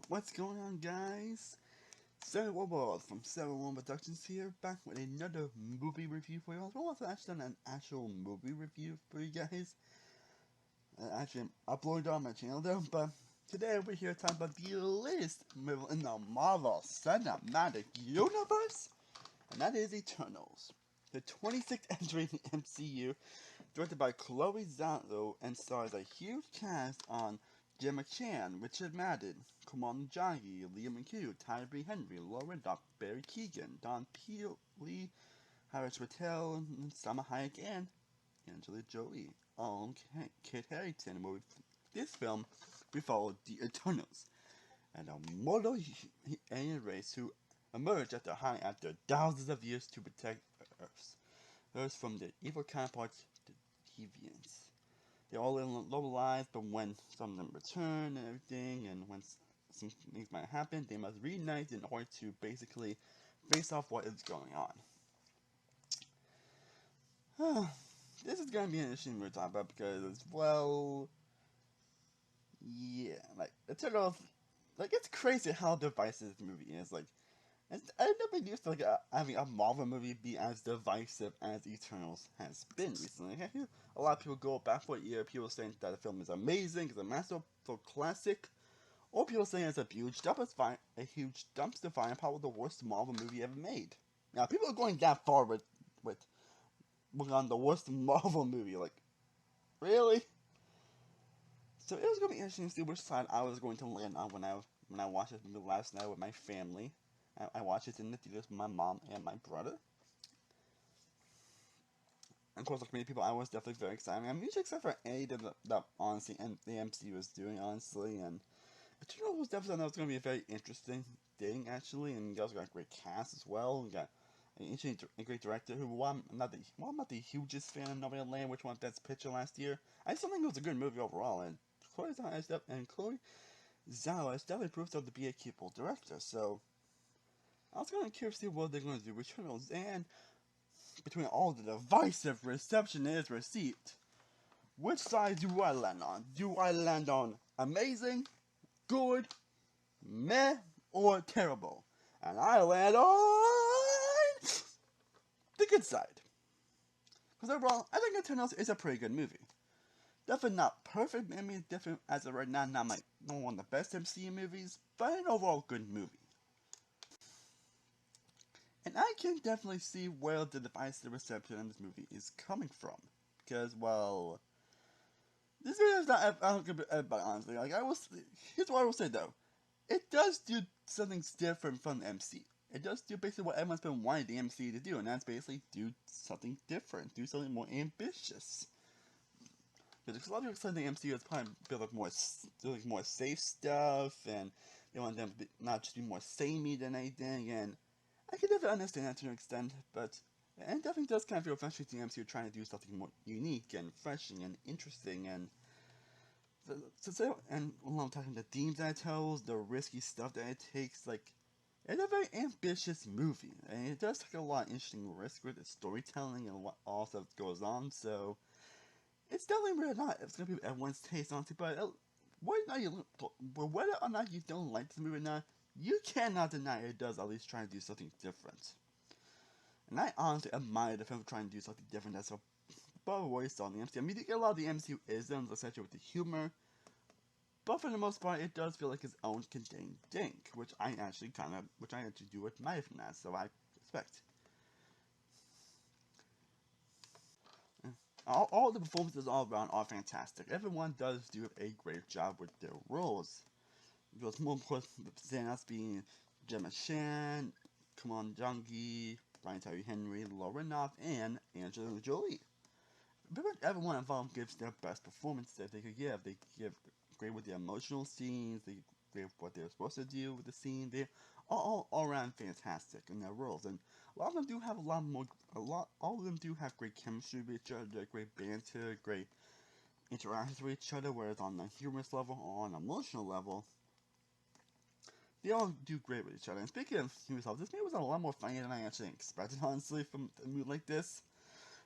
What's going on, guys? Sarah from Sarah Productions here, back with another movie review for you. I've also actually done an actual movie review for you guys. Actually, I'm uploaded on my channel though, but today we're here to talk about the latest movie in the Marvel Cinematic Universe, and that is Eternals. The 26th entry in the MCU, directed by Chloe Zanzo and stars a huge cast on Gemma Chan, Richard Madden, Kumail Nanjiani, Liam McHugh, Tyree Henry, Lauren Doc, Barry Keegan, Don Peely, Harris Patel, Salma Hayek, and Angela Jolie. Kit Harington. This film, we follow the Eternals, and a mortal alien race who emerge after thousands of years to protect Earth from their evil counterparts, the deviants. They all live low lives, but when some of them return and everything, and when some things might happen, they must reunite in order to basically face off what is going on. This is gonna be an interesting movie to talk about because, well, yeah, like it's crazy how divisive this movie is. I've never used to having a Marvel movie be as divisive as Eternals has been recently. I hear a lot of people go back for a year, people saying that the film is amazing, it's a masterful classic, or people saying it's a huge dumpster fire, and probably the worst Marvel movie ever made. Now, people are going that far with on the worst Marvel movie, like, really? So it was gonna be interesting to see which side I was going to land on when I watched this movie last night with my family. I watched it in the theaters with my mom and my brother. And of course, like many people, I was definitely very excited. I'm usually excited for anything that honestly and the MCU was doing, honestly. And Eternal was definitely that was going to be a very interesting thing, actually. And you guys got a great cast as well. You got a great director who, I'm not the hugest fan of Nobody Land, which won Best Picture last year. I still think it was a good movie overall. And Chloe Zhao has definitely proved herself to be a capable director. So I was kind of curious to see what they're going to do with Eternals. And between all the divisive reception it has received, which side do I land on? Do I land on amazing, good, meh, or terrible? And I land on the good side. Because overall, I think Eternals is a pretty good movie. Definitely not perfect. I mean, definitely as of right now, not one of the best MCU movies, but an overall good movie. And I can definitely see where the divisive reception in this movie is coming from. Because, well, this video is not but honestly. Here's what I will say though. It does do something different from the MC. It does do basically what everyone's been wanting the MC to do, and that's basically do something different, do something more ambitious. Because a lot of people say the MCU is probably build up more safe stuff, and they want them to not just be more samey than anything, and I can definitely understand that to an extent, but it definitely does kind of feel frustrating to the MCU trying to do something more unique and fresh and interesting, and and along talking the themes that it tells, the risky stuff that it takes, like it's a very ambitious movie, and it does take a lot of interesting risk with its storytelling and what all stuff goes on. So it's definitely really not. It's gonna be everyone's taste, honestly. But whether or not you don't like this movie or not, you cannot deny it does at least try to do something different. And I honestly admire the film trying to do something different that's above what we saw in the MCU. I mean, you get a lot of the MCU isms, especially with the humor, but for the most part, it does feel like its own contained dink, which I actually do admire from that, so I respect. All the performances all around are fantastic. Everyone does do a great job with their roles. Because more, of course, standouts being Gemma Chan, Kumail Nanjiani, Brian Tyree Henry, Lauren Knopf, and Angela Jolie. Pretty much everyone involved gives their best performance that they could give. They give great with the emotional scenes. They give what they're supposed to do with the scene. They're all around fantastic in their roles, and a lot of them do have All of them do have great chemistry with each other, great banter, great interactions with each other. Whereas on the humorous level or on an emotional level, they all do great with each other. And speaking of humorous level, this movie was a lot more funny than I actually expected, honestly, from a movie like this.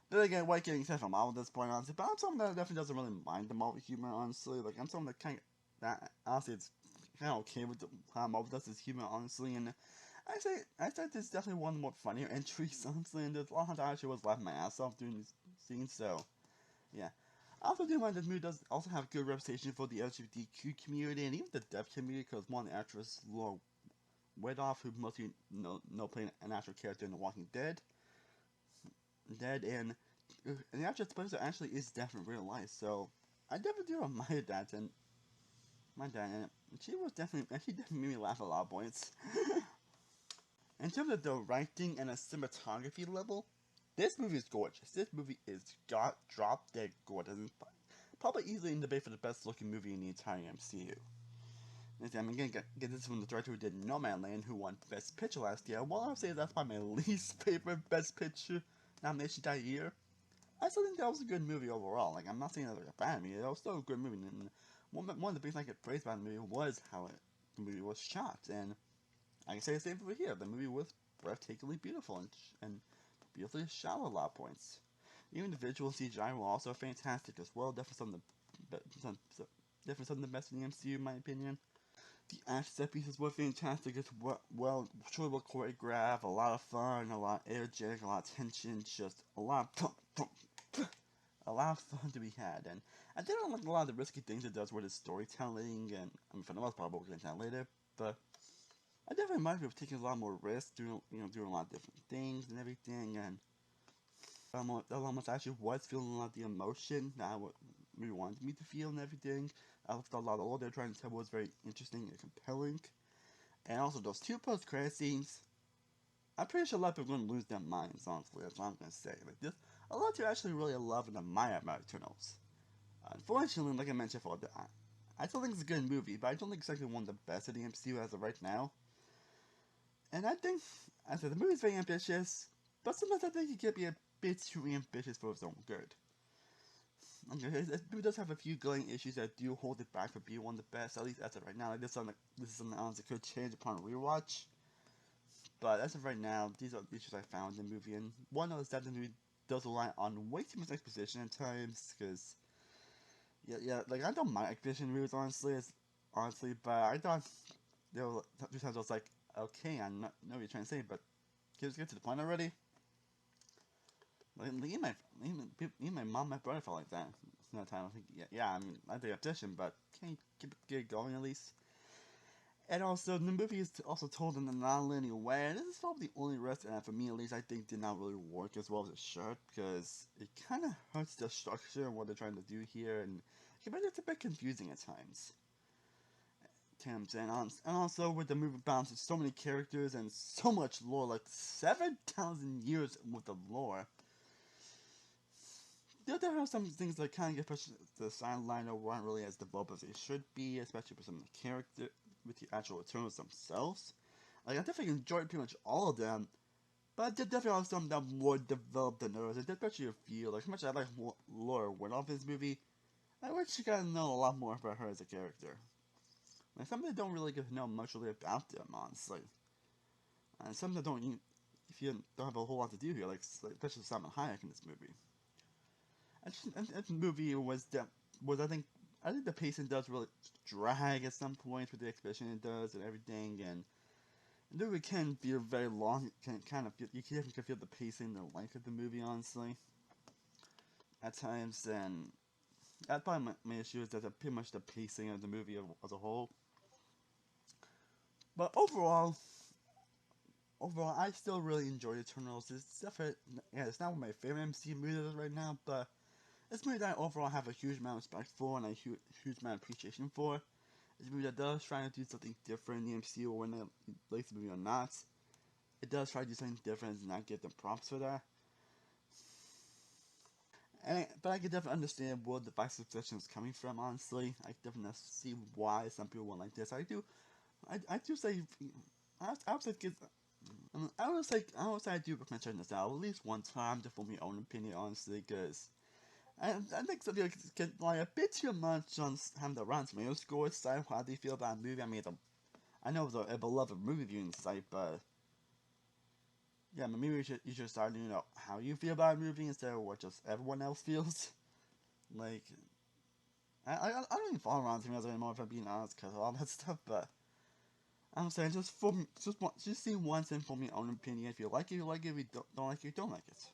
Then again, white getting excited for Marvel at this point, honestly. But I'm someone that definitely doesn't really mind the Marvel humor, honestly. Like, I'm someone that honestly, it's kind of okay with how Marvel does this humor, honestly, and I say this is definitely one of the more funnier entries, honestly, and there's a lot of times I actually was laughing my ass off during these scenes, so yeah. I also do mind this movie does also have good representation for the LGBTQ community and even the deaf community, because one actress, Laura Wedoff, who mostly know playing an actual character in The Walking Dead, and the actress Spencer actually is deaf in real life, so I definitely do admire that, and my dad, and she definitely made me laugh a lot of points. In terms of the writing and the cinematography level, this movie is gorgeous. This movie is drop dead gorgeous. And probably easily in debate for the best looking movie in the entire MCU. I'm gonna get this from the director who did Nomadland, who won Best Picture last year. Well, I would say that's probably my least favorite Best Picture nomination that year. I still think that was a good movie overall. Like, I'm not saying that was a bad movie. It was still a good movie. And one of the things I could praise about the movie was how the movie was shot. And I can say the same over here. The movie was breathtakingly beautiful and beautifully shot at a lot of points. Even the visual CGI were also fantastic as well. Definitely some of the best in the MCU, in my opinion. The action set pieces were fantastic as well, truly well choreographed, a lot of fun, a lot of energetic, a lot of tension, just a lot of fun to be had. And I did not like a lot of the risky things it does with its storytelling, and I mean, for the most part, we'll get into that later, but I definitely might have taken a lot more risks, doing a lot of different things and everything, and that almost actually was feeling a lot of the emotion that I really wanted me to feel and everything. I thought a lot of all they're trying to tell was very interesting and compelling. And also those two post-credit scenes, I'm pretty sure a lot of people are going to lose their minds, honestly, that's all I'm going to say. Like this, a lot of you actually really love and admire about Eternals. Unfortunately, like I mentioned before, I still think it's a good movie, but I don't think it's actually one of the best of the MCU as of right now. And I think, I said, the movie's very ambitious, but sometimes I think it can be a bit too ambitious for its own good. Okay, it does have a few glaring issues that do hold it back from being one of the best, at least as of right now. Like this is something honestly could change upon rewatch. But as of right now, these are the issues I found in the movie, and one is that the movie does rely on way too much exposition at times, because yeah, like I don't mind exposition movies honestly, but I thought there were two times I was like, okay, I know what you're trying to say, but can you just get to the point already? Like, even my mom, my brother felt like that. That time, I think, I mean, I think audition, but can you get it going at least? And also, the movie is also told in a non-linear way, and this is probably the only risk, and for me at least, I think did not really work as well as it should, because it kind of hurts the structure and what they're trying to do here, and it's a bit confusing at times. And also with the movie balances so many characters and so much lore, like 7,000 years worth of lore. There are some things that kind of get pushed to the sideline or weren't really as developed as they should be, especially with some of the character, with the actual Eternals themselves. Like, I definitely enjoyed pretty much all of them, but there definitely are some that more developed than others, and especially a few. Like, as much as I like Laura Winoff in this movie, I wish you got to know a lot more about her as a character. Like, some that don't really get to know much really about them, honestly. And some that don't, if you don't have a whole lot to do here, like especially Simon Hayek in this movie. And the movie was I think the pacing does really drag at some points with the exposition it does and everything, and the movie can feel very long. It can kind of you can feel the pacing, the length of the movie, honestly, at times. And that's probably my issue is that pretty much the pacing of the movie as a whole. But overall, I still really enjoy Eternals. It's not one of my favorite MCU movies right now, but it's a movie that I overall have a huge amount of respect for and a huge amount of appreciation for. It's a movie that does try to do something different in the MCU, or when it likes the movie or not. It does try to do something different and not get the props for that. But I can definitely understand where the divisive position is coming from, honestly. I can definitely see why some people won't like this. I do say, I would say, I would say I do recommend this out at least one time to form your own opinion, honestly, because I think some people get like a bit too much on having the Rotten Tomato score side. How do you feel about the movie? I mean, I know it's a beloved movie viewing site, but yeah, maybe you should start how you feel about a movie instead of what just everyone else feels. Like, I don't even follow Rotten Tomatoes anymore, if I'm being honest, because of all that stuff. But I'm saying just see once and form your own opinion. If you like it, you like it. If you don't like it, you don't like it.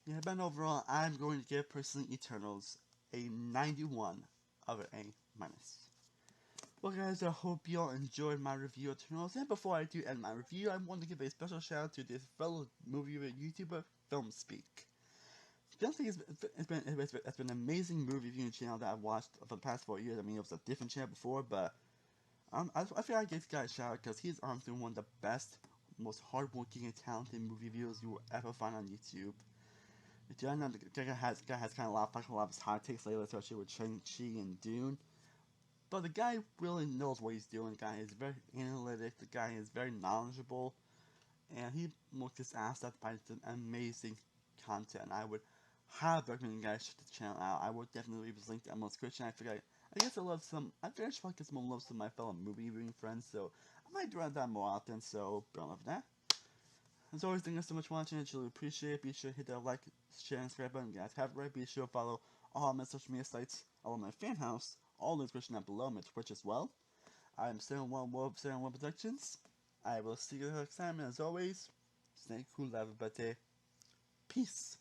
Yeah, but overall, I'm going to give personally Eternals a 91 out of A minus. Well, guys, I hope you all enjoyed my review of Eternals. And before I do end my review, I want to give a special shout out to this fellow movie YouTuber, Film Speak. It's been an amazing movie reviewing channel that I've watched for the past 4 years. I mean, it was a different channel before, but I feel like I give this guy a shout out because he's honestly one of the best, most hardworking and talented movie reviewers you will ever find on YouTube. I know the guy has kind of a lot of his hot takes lately, especially with Shang-Chi and Dune. But the guy really knows what he's doing. The guy is very analytic. The guy is very knowledgeable, and he works his ass off by some amazing content. I would highly recommend you guys check the channel out. I would definitely leave his link down in the description. I guess I love some. I figured I should probably get some love to my fellow movie reviewing friends, so I might do that more often. So, don't love that. As always, thank you so much for watching. I truly appreciate it. Be sure to hit that like, share, and subscribe button. Guys, have it right. Be sure to follow all my social media sites, all of my fan house, all in the description down below, my Twitch as well. I'm Sarah One World, Sarah One Productions. I will see you next time, and as always, stay cool, have a better day. Peace.